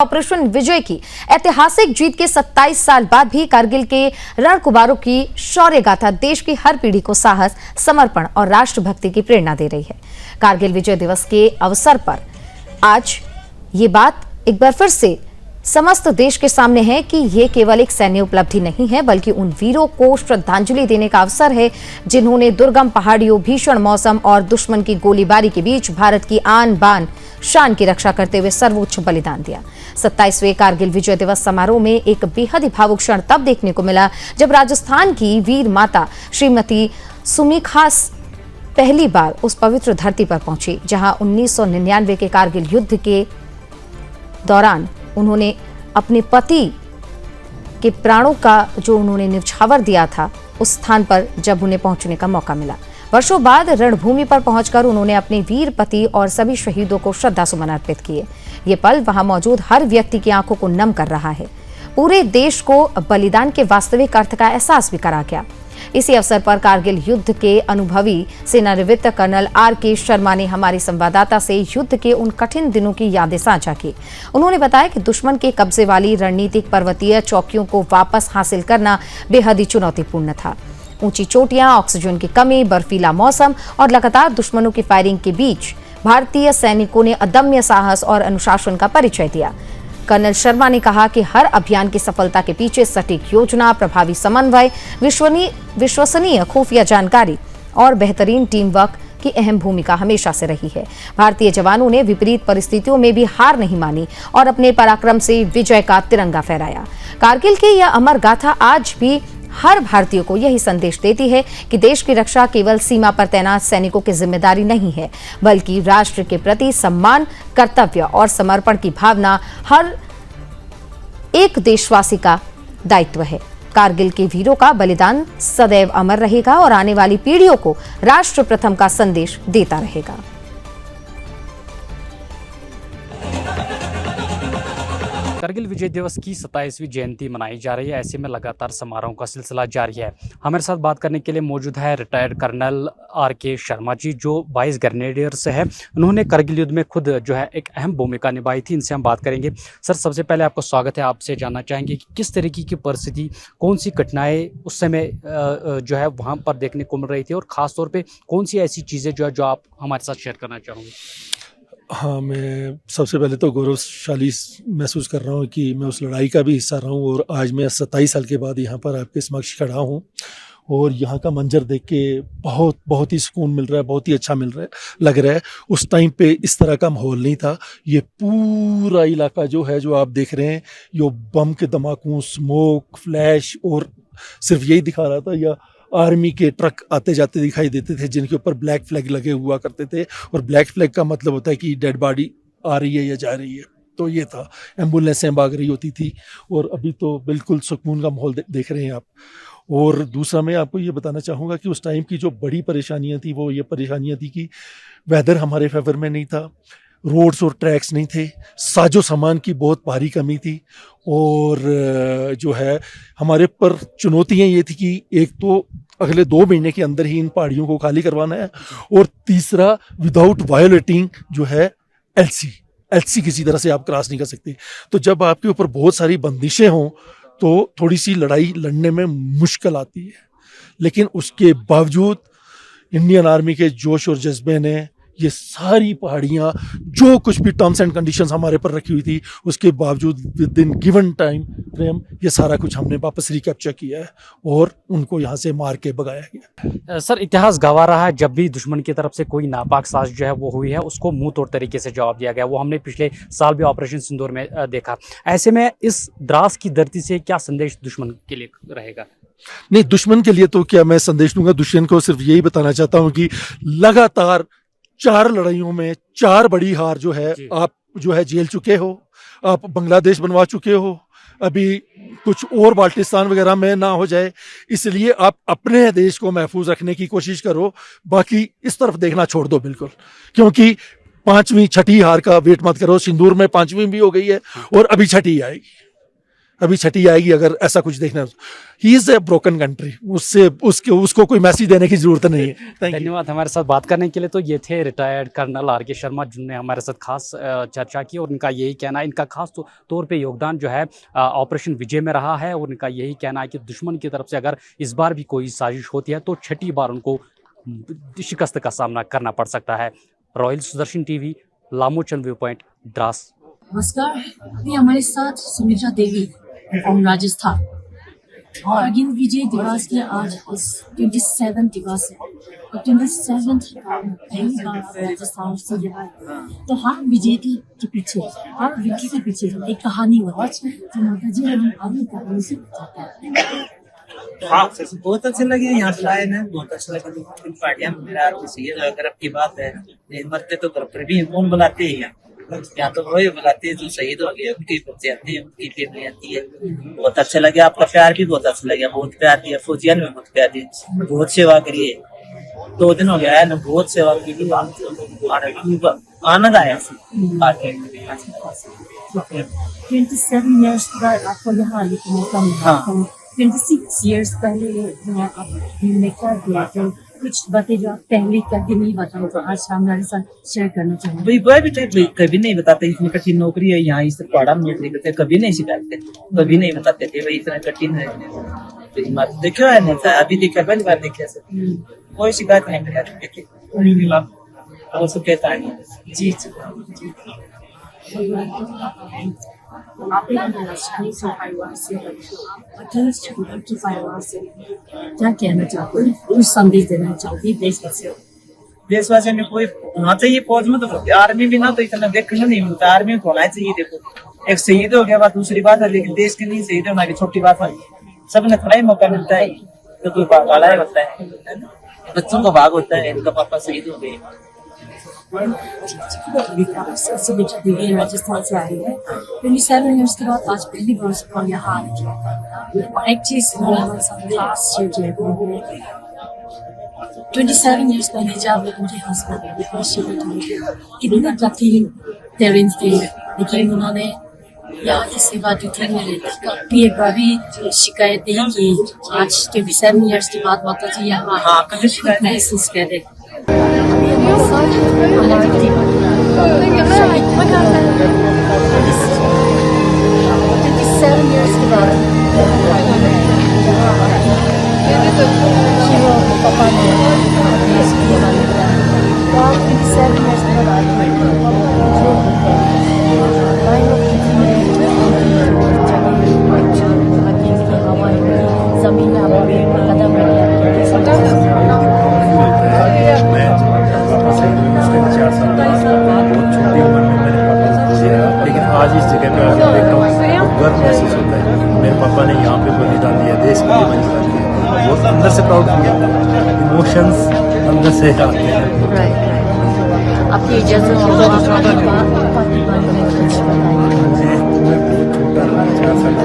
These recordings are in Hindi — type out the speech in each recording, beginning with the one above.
ऑपरेशन विजय की ऐतिहासिक जीत के 27 साल बाद भी कारगिल के रणकुमारों की शौर्य गाथा देश की हर पीढ़ी को साहस, समर्पण और राष्ट्रभक्ति की प्रेरणा दे रही है। कारगिल विजय दिवस के अवसर पर आज ये बात एक बार फिर से समस्त देश के सामने है कि ये केवल एक सैन्य उपलब्धि नहीं है, बल्कि उन वीरों को श्रद्धांजलि देने का अवसर है जिन्होंने दुर्गम पहाड़ियों, भीषण मौसम और दुश्मन की गोलीबारी के बीच भारत की आन बान शान की रक्षा करते हुए सर्वोच्च बलिदान दिया। 27वें कारगिल विजय दिवस समारोह में एक बेहद ही भावुक क्षण तब देखने को मिला जब राजस्थान की वीर माता श्रीमती सुमीखास पहली बार उस पवित्र धरती पर पहुंची जहां 1999 के कारगिल युद्ध के दौरान उन्होंने अपने पति के प्राणों का जो उन्होंने न्यौछावर दिया था, उस स्थान पर जब उन्हें पहुंचने का मौका मिला। वर्षों बाद रणभूमि पर पहुंचकर उन्होंने अपने वीर पति और सभी शहीदों को श्रद्धासुमन अर्पित किए। ये पल वहां मौजूद हर व्यक्ति की आंखों को नम कर रहा है। पूरे देश को बलिदान के वास्तविक अर्थ का एहसास भी करा गया। इसी अवसर पर कारगिल युद्ध के अनुभवी सेनानिवृत्त कर्नल आर.के. शर्मा ने हमारी संवाददाता से युद्ध के उन कठिन दिनों की यादें साझा की। उन्होंने बताया कि दुश्मन के कब्जे वाली रणनीतिक पर्वतीय चौकियों को वापस हासिल करना बेहद ही चुनौतीपूर्ण था। ऊंची चोटियां, ऑक्सीजन की कमी, बर्फीला मौसम और लगातार दुश्मनों की फायरिंग के बीच भारतीय सैनिकों ने अदम्य साहस और अनुशासन का परिचय दिया। कर्नल शर्मा ने कहा कि हर अभियान की सफलता के पीछे सटीक योजना, प्रभावी समन्वय, विश्वसनीय खुफिया जानकारी और बेहतरीन टीम वर्क की अहम भूमिका हमेशा से रही है। भारतीय जवानों ने विपरीत परिस्थितियों में भी हार नहीं मानी और अपने पराक्रम से विजय का तिरंगा फहराया। कारगिल की यह अमर गाथा आज भी हर भारतीय को यही संदेश देती है कि देश की रक्षा केवल सीमा पर तैनात सैनिकों की जिम्मेदारी नहीं है, बल्कि राष्ट्र के प्रति सम्मान, कर्तव्य और समर्पण की भावना हर एक देशवासी का दायित्व है। कारगिल के वीरों का बलिदान सदैव अमर रहेगा और आने वाली पीढ़ियों को राष्ट्र प्रथम का संदेश देता रहेगा। कारगिल विजय दिवस की 27वीं जयंती मनाई जा रही है। ऐसे में लगातार समारोहों का सिलसिला जारी है। हमारे साथ बात करने के लिए मौजूद है retired colonel R K. Sharma ji, जो 22 ग्रेनेडियर्स है। उन्होंने कारगिल युद्ध में खुद जो है एक अहम भूमिका निभाई थी। इनसे हम बात करेंगे। सर, सबसे पहले आपको स्वागत है। आपसे जानना चाहेंगे कि किस तरीके की परिस्थिति, कौन सी घटनाएं उस समय जो है वहाँ पर देखने को मिल रही थी और ख़ासतौर पर कौन सी ऐसी चीज़ें जो है जो आप हमारे साथ शेयर करना चाहोगे? हाँ, मैं सबसे पहले तो गौरवशाली महसूस कर रहा हूँ कि मैं उस लड़ाई का भी हिस्सा रहा हूँ और आज मैं 27 साल के बाद यहाँ पर आपके समक्ष खड़ा हूँ और यहाँ का मंजर देख के बहुत ही सुकून मिल रहा है, बहुत ही अच्छा लग रहा है। उस टाइम पे इस तरह का माहौल नहीं था। ये पूरा इलाका जो है, जो आप देख रहे हैं, ये बम के धमाकों, स्मोक, फ्लैश और सिर्फ यही दिखा रहा था, या आर्मी के ट्रक आते जाते दिखाई देते थे जिनके ऊपर ब्लैक फ्लैग लगे हुआ करते थे। और ब्लैक फ्लैग का मतलब होता है कि डेड बॉडी आ रही है या जा रही है। तो ये था, एम्बुलेंसें भाग रही होती थी और अभी तो बिल्कुल सुकून का माहौल देख रहे हैं आप। और दूसरा मैं आपको ये बताना चाहूँगा कि उस टाइम की जो बड़ी परेशानियाँ थी, वो ये परेशानियाँ थी कि वेदर हमारे फेवर में नहीं था, रोड्स और ट्रैक्स नहीं थे, साजो सामान की बहुत भारी कमी थी और जो है हमारे पर चुनौतियाँ ये थी कि एक तो अगले 2 महीने के अंदर ही इन पहाड़ियों को खाली करवाना है और तीसरा विदाउट वायोलेटिंग जो है एलसी किसी तरह से आप क्रॉस नहीं कर सकते। तो जब आपके ऊपर बहुत सारी बंदिशें हों तो थोड़ी सी लड़ाई लड़ने में मुश्किल आती है, लेकिन उसके बावजूद इंडियन आर्मी के जोश और जज्बे ने ये सारी पहाड़ियाँ, जो कुछ भी टर्म्स एंड कंडीशंस हमारे पर रखी हुई थी, उसके बावजूद with in given time frame ये सारा कुछ हमने वापस रिकैप्चर किया है और उनको यहाँ से मार के भगाया गया। सर, इतिहास गवाह रहा है, जब भी दुश्मन की तरफ से कोई नापाक साजिश जो है वो हुई है, उसको मुंह तोड़ तरीके से जवाब दिया गया। वो हमने पिछले साल भी ऑपरेशन सिंदूर में देखा। ऐसे में इस द्रास की धरती से क्या संदेश दुश्मन के लिए रहेगा? नहीं, दुश्मन के लिए तो क्या मैं संदेश दूंगा, दुश्मन को सिर्फ यही बताना चाहता हूँ कि लगातार 4 लड़ाइयों में 4 बड़ी हार जो है आप जो है झेल चुके हो। आप बांग्लादेश बनवा चुके हो, अभी कुछ और बाल्टिस्तान वगैरह में ना हो जाए, इसलिए आप अपने देश को महफूज रखने की कोशिश करो। बाकी इस तरफ देखना छोड़ दो बिल्कुल, क्योंकि 5वीं 6ठी हार का वेट मत करो। सिंदूर में 5वीं भी हो गई है और अभी 6ठी आएगी। अभी छठी आएगी अगर ऐसा कुछ देखना। He is a broken country, उसको कोई मैसेज देने की जरूरत नहीं है। Thank you. धन्यवाद हमारे साथ बात करने के लिए। तो ये थे रिटायर्ड कर्नल आर के शर्मा जिन्होंने हमारे साथ खास चर्चा की और इनका यही कहना है, इनका खास तौर पे योगदान जो है ऑपरेशन विजय में रहा है और इनका यही कहना है कि दुश्मन की तरफ से अगर इस बार भी कोई साजिश होती है तो छठी बार उनको शिकस्त का सामना करना पड़ सकता है। Royal Sudarshan TV, Lamochan view point, Dras. नमस्कार, अभी हमारे साथ सुमित्रा देवी फ्रॉम राजस्थान। कारगिल विजय दिवस के आज 27 दिवस है और 27 पहली बार राजस्थान से रहा है। तो हर विजेता के पीछे, हर विक्की के पीछे एक कहानी होती है जो माता जी हम आगे कहानी से बताते हैं। हाँ, बहुत अच्छे लगे यहाँ से आए ना, बहुत अच्छा लगा। तीन पार्टियां गर्व की बात है। मरते तो घर पर भी कौन बुलाते हैं, यहाँ तो वही बुलाते हैं जो शहीद हो गए, उनके बच्चे आते हैं, उनकी फैमिली आती है। बहुत अच्छा लगे, आपका प्यार भी बहुत अच्छा लगा, बहुत प्यार दिया, फौजियन में बहुत प्यार दिया, बहुत सेवा करिए। 2 दिन हो गया है ना, बहुत सेवा की, आनंद आया। 27 years बाद आपको यहाँ आने का मौका मिला। 26 years पहले आपने क्या किया, तो कुछ बातें जो आप पहले कभी नहीं बताओ तो आज हमारे साथ शेयर करना चाहूँगा। भाई भी कभी नहीं बताते, इतनी कठिन नौकरी है यहाँ, इस पहाड़ा में नौकरी करते, कभी नहीं सिखाते, कभी नहीं बताते थे भाई इतना कठिन है। तो देखो है नहीं, अभी देखा पहली बार देखा कोई शिकायत नहीं मिला, वो सब कहता है। जी जी, आप राजस्थानी से परिवार से, की परिवार से क्या कहना चाहते हैं, कुछ संदेश देना चाहते हैं देशवासियों? देशवासियों में कोई होना चाहिए फौज में, तो आर्मी भी ना तो इतना देखने नहीं मिलता, आर्मी में होना चाहिए। देखो एक शहीद हो गया बात दूसरी बात है, लेकिन देश के लिए शहीद होना की छोटी बात है। सबने थोड़ा ही मौका मिलता है, तो कोई वाला होता है, बच्चों का भाग होता है, इनका पापा शहीद हो गए। राजस्थान से आई है 27 years के बाद आज पहली बार यहाँ और एक चीज हमारे साथ खास शेयर किया। 27 years पहले जब उनके हस्बैंड कितने कठिन पेरेंट्स थे, लेकिन उन्होंने यहाँ की सेवा दी थी। मेरे एक बार भी शिकायत नहीं की। आज 27 years के बाद माता जी यहाँ महसूस कर रहे। आज इस जगह पे आकर देखता हूँ गर्व महसूस होता है। मेरे पापा ने यहाँ पे बलिदान दिया, देश के लिए बलिदान दिया, बहुत अंदर से प्राउड फील होता है, इमोशंस अंदर से आते हैं। आपकी इजाजत हो तो आप मैं बहुत छोटा 4 साल का,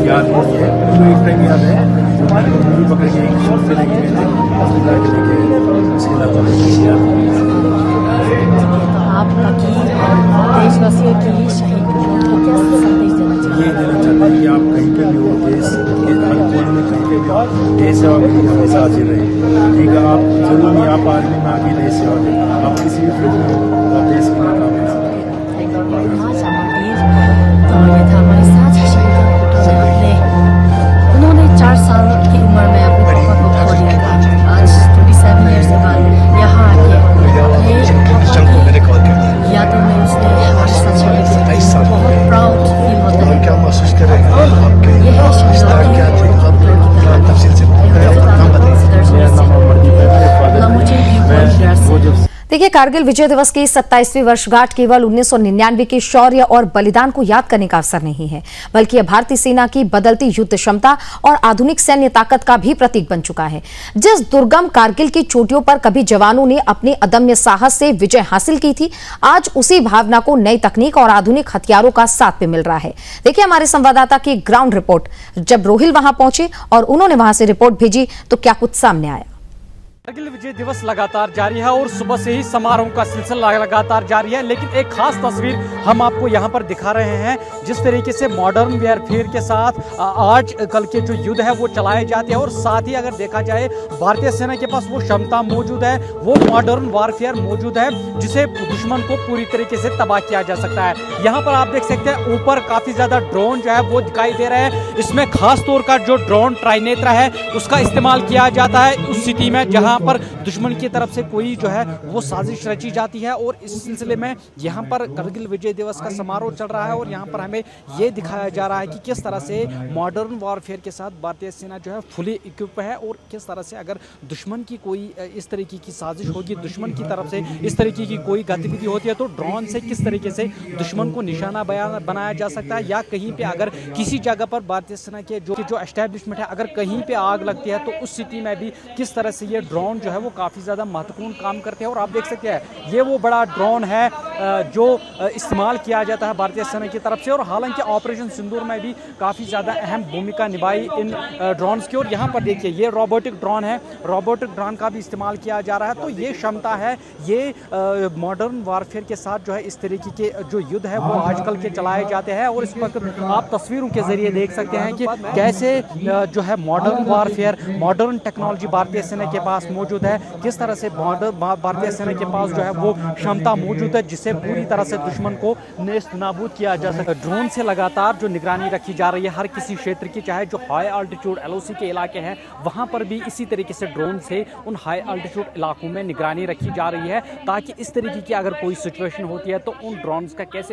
याद नहीं है, एक टाइम याद है मूवी पकड़ के एक शॉप पे लेके गए थे, हॉस्पिटल के लेके, उसके अलावा याद देशवासियों की शहीद को क्या संदेश देना चाहिए? ये देना चाहता है कि आप कहीं पे भी हो, देश के हर कोने में कहीं पे भी हो, देश सेवा के लिए हमेशा हाजिर रहे। ठीक है, आप जरूर नहीं, आप आर्मी में आगे देश सेवा करें, आप किसी भी फील्ड में हो, आप देश के लिए काम कर सकते हैं। उन्होंने 4 साल की उम्र में अपने पापा को खो दिया था। आज 27 years के बाद यहाँ आके यादों में उसने हमारे साथ शामिल बहुत प्राउड फील होता है। क्या महसूस कर रहे हैं आपके रिश्तेदार क्या थे, आप तफसील से नाम बताइए। देखिए, कारगिल विजय दिवस की 27वीं वर्षगांठ केवल 1999 के शौर्य और बलिदान को याद करने का अवसर नहीं है, बल्कि यह भारतीय सेना की बदलती युद्ध क्षमता और आधुनिक सैन्य ताकत का भी प्रतीक बन चुका है। जिस दुर्गम कारगिल की चोटियों पर कभी जवानों ने अपने अदम्य साहस से विजय हासिल की थी, आज उसी भावना को नई तकनीक और आधुनिक हथियारों का साथ में मिल रहा है। देखिए हमारे संवाददाता की ग्राउंड रिपोर्ट। जब रोहिल वहां पहुंचे और उन्होंने वहां से रिपोर्ट भेजी तो क्या कुछ सामने आया। कारगिल विजय दिवस लगातार जारी है और सुबह से ही समारोह का सिलसिला लगातार जारी है, लेकिन एक खास तस्वीर हम आपको यहाँ पर दिखा रहे हैं। जिस तरीके से मॉडर्न वेयरफेयर के साथ आज कल के जो युद्ध है वो चलाए जाते हैं और साथ ही अगर देखा जाए भारतीय सेना के पास वो क्षमता मौजूद है, वो मॉडर्न वारफेयर मौजूद है जिसे दुश्मन को पूरी तरीके से तबाह किया जा सकता है। यहाँ पर आप देख सकते हैं ऊपर काफी ज्यादा ड्रोन जो है वो दिखाई दे रहे हैं। इसमें खास तौर का जो ड्रोन ट्राइनेत्रा है उसका इस्तेमाल किया जाता है उस स्थिति में जहाँ पर दुश्मन की तरफ से कोई जो है वो साजिश रची जाती है। और इस सिलसिले में यहाँ पर कारगिल विजय दिवस का समारोह चल रहा है और यहाँ पर हमें ये दिखाया जा रहा है कि किस तरह से मॉडर्न वॉरफेयर के साथ भारतीय सेना जो है फुली इक्विप है और किस तरह से अगर दुश्मन की कोई इस तरीके की साजिश होगी, दुश्मन की तरफ से इस तरीके की कोई गतिविधि होती है तो ड्रोन से किस तरीके से दुश्मन को निशाना बनाया जा सकता है, या कहीं पे अगर किसी जगह पर भारतीय सेना के जो एस्टेब्लिशमेंट है अगर कहीं पे आग लगती है तो उस स्थिति में भी किस तरह से ये ड्रोन जो है वो काफ़ी ज़्यादा महत्वपूर्ण काम करते हैं। और आप देख सकते हैं ये वो बड़ा ड्रोन है जो इस्तेमाल किया जाता है भारतीय सेना की तरफ से। और हालांकि ऑपरेशन सिंदूर में भी काफ़ी ज़्यादा अहम भूमिका निभाई इन ड्रोन्स की। और यहाँ पर देखिए ये रोबोटिक ड्रोन है, रोबोटिक ड्रोन का भी इस्तेमाल किया जा रहा है। तो ये क्षमता है, ये मॉडर्न वारफेयर के साथ जो है इस तरीके के जो युद्ध है वो आजकल के चलाए जाते हैं। और इस वक्त आप तस्वीरों के जरिए देख सकते हैं कि कैसे जो है मॉडर्न वारफेयर, मॉडर्न टेक्नोलॉजी भारतीय सेना के पास मौजूद है, किस तरह से भारतीय सेना के पास जो है वो क्षमता मौजूद है जिससे पूरी तरह से दुश्मन को नेस्त नाबूद किया जा सकता है। ड्रोन से लगातार जो निगरानी रखी जा रही है हर किसी क्षेत्र की, चाहे जो हाई अल्टीट्यूड LOC के इलाके हैं वहां पर भी इसी तरीके से ड्रोन से उन हाई अल्टीट्यूड इलाकों में निगरानी रखी जा रही है ताकि इस तरीके की अगर कोई सिचुएशन होती है तो उन ड्रोन्स का कैसे